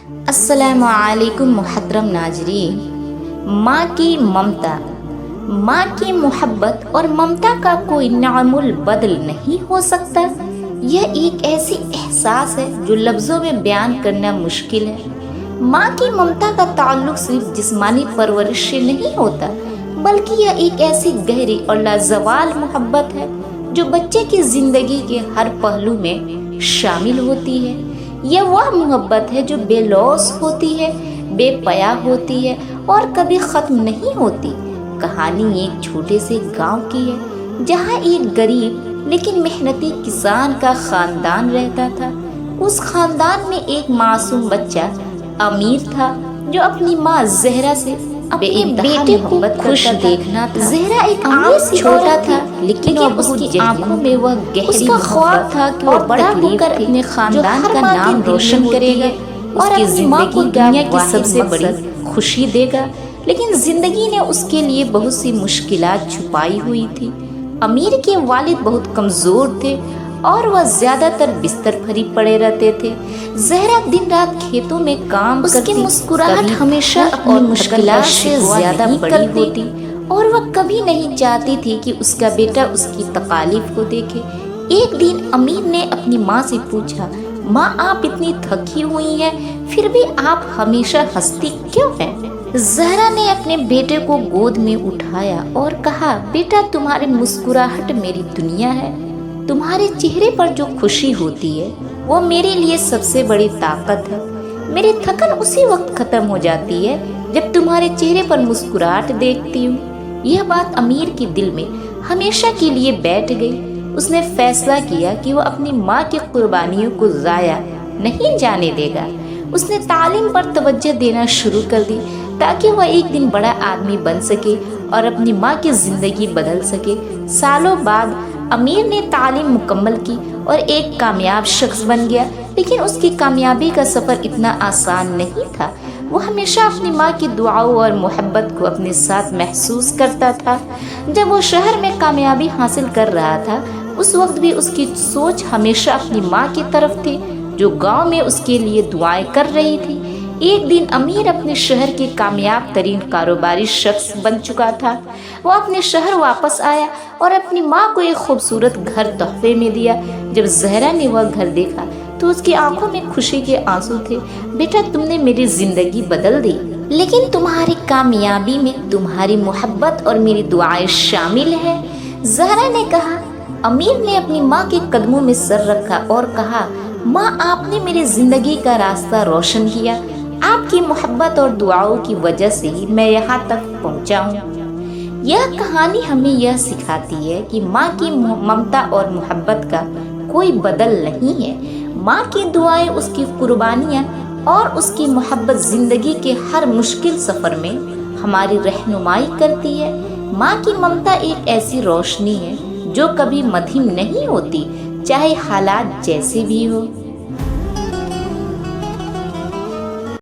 السلام علیکم محترم ناظرین۔ ماں کی ممتا، ماں کی محبت اور ممتا کا کوئی نعم البدل نہیں ہو سکتا۔ یہ ایک ایسی احساس ہے جو لفظوں میں بیان کرنا مشکل ہے۔ ماں کی ممتا کا تعلق صرف جسمانی پرورش سے نہیں ہوتا، بلکہ یہ ایک ایسی گہری اور لازوال محبت ہے جو بچے کی زندگی کے ہر پہلو میں شامل ہوتی ہے۔ یہ وہ محبت ہے جو بے لوث ہوتی ہے، بے پیا ہوتی ہے اور کبھی ختم نہیں ہوتی۔ کہانی ایک چھوٹے سے گاؤں کی ہے جہاں ایک غریب لیکن محنتی کسان کا خاندان رہتا تھا۔ اس خاندان میں ایک معصوم بچہ امیر تھا جو اپنی ماں زہرا سے اپنے بیٹے کو خوش دیکھنا تھا۔ زہرا ایک عام چھوٹا تھا لیکن اس کی آنکھوں میں وہ گہری خواب تھا کہ وہ بڑا ہو کر اپنے خاندان کا نام روشن کرے گا اور اپنی ماں کو دنیا کی سب سے بڑی خوشی دے گا۔ لیکن زندگی نے اس کے لیے بہت سی مشکلات چھپائی ہوئی تھی۔ امیر کے والد بہت کمزور تھے اور وہ زیادہ تر بستر پر ہی پڑے رہتے تھے۔ زہرا دن رات کھیتوں میں کام کرتی، اس کی مسکراہٹ ہمیشہ اپنی مشکلات سے زیادہ بڑی ہوتی اور وہ کبھی نہیں چاہتی تھی کہ اس کا بیٹا اس کی تکالیف کو دیکھے۔ ایک دن امیر نے اپنی ماں سے پوچھا، ماں آپ اتنی تھکی ہوئی ہیں پھر بھی آپ ہمیشہ ہنستی کیوں ہیں؟ زہرا نے اپنے بیٹے کو گود میں اٹھایا اور کہا، بیٹا تمہاری مسکراہٹ میری دنیا ہے۔ تمہارے چہرے پر جو خوشی ہوتی ہے وہ میرے لیے سب سے بڑی طاقت ہے۔ میری تھکن اسی وقت ختم ہو جاتی ہے جب تمہارے چہرے پر مسکراہٹ دیکھتی ہوں۔ یہ بات امیر کے دل میں ہمیشہ کے لیے بیٹھ گئی۔ اس نے فیصلہ کیا کہ وہ اپنی ماں کی قربانیوں کو ضائع نہیں جانے دے گا۔ اس نے تعلیم پر توجہ دینا شروع کر دی تاکہ وہ ایک دن بڑا آدمی بن سکے اور اپنی ماں کی زندگی بدل سکے۔ سالوں بعد امیر نے تعلیم مکمل کی اور ایک کامیاب شخص بن گیا، لیکن اس کی کامیابی کا سفر اتنا آسان نہیں تھا۔ وہ ہمیشہ اپنی ماں کی دعاؤں اور محبت کو اپنے ساتھ محسوس کرتا تھا۔ جب وہ شہر میں کامیابی حاصل کر رہا تھا، اس وقت بھی اس کی سوچ ہمیشہ اپنی ماں کی طرف تھی جو گاؤں میں اس کے لیے دعائیں کر رہی تھی۔ ایک دن امیر اپنے شہر کے کامیاب ترین کاروباری شخص بن چکا تھا۔ وہ اپنے شہر واپس آیا اور اپنی ماں کو ایک خوبصورت گھر تحفے میں دیا۔ جب زہرا نے وہ گھر دیکھا تو اس کی آنکھوں میں خوشی کے آنسو تھے۔ بیٹا تم نے میری زندگی بدل دی، لیکن تمہاری کامیابی میں تمہاری محبت اور میری دعائیں شامل ہیں، زہرا نے کہا۔ امیر نے اپنی ماں کے قدموں میں سر رکھا اور کہا، ماں آپ نے میری زندگی کا راستہ روشن کیا۔ آپ کی محبت اور دعاؤں کی وجہ سے ہی میں یہاں تک پہنچا ہوں۔ یہ کہانی ہمیں یہ سکھاتی ہے کہ ماں کی ممتا اور محبت کا کوئی بدل نہیں ہے۔ ماں کی دعائیں، اس کی قربانیاں اور اس کی محبت زندگی کے ہر مشکل سفر میں ہماری رہنمائی کرتی ہے۔ ماں کی ممتا ایک ایسی روشنی ہے جو کبھی مدھم نہیں ہوتی، چاہے حالات جیسے بھی ہو۔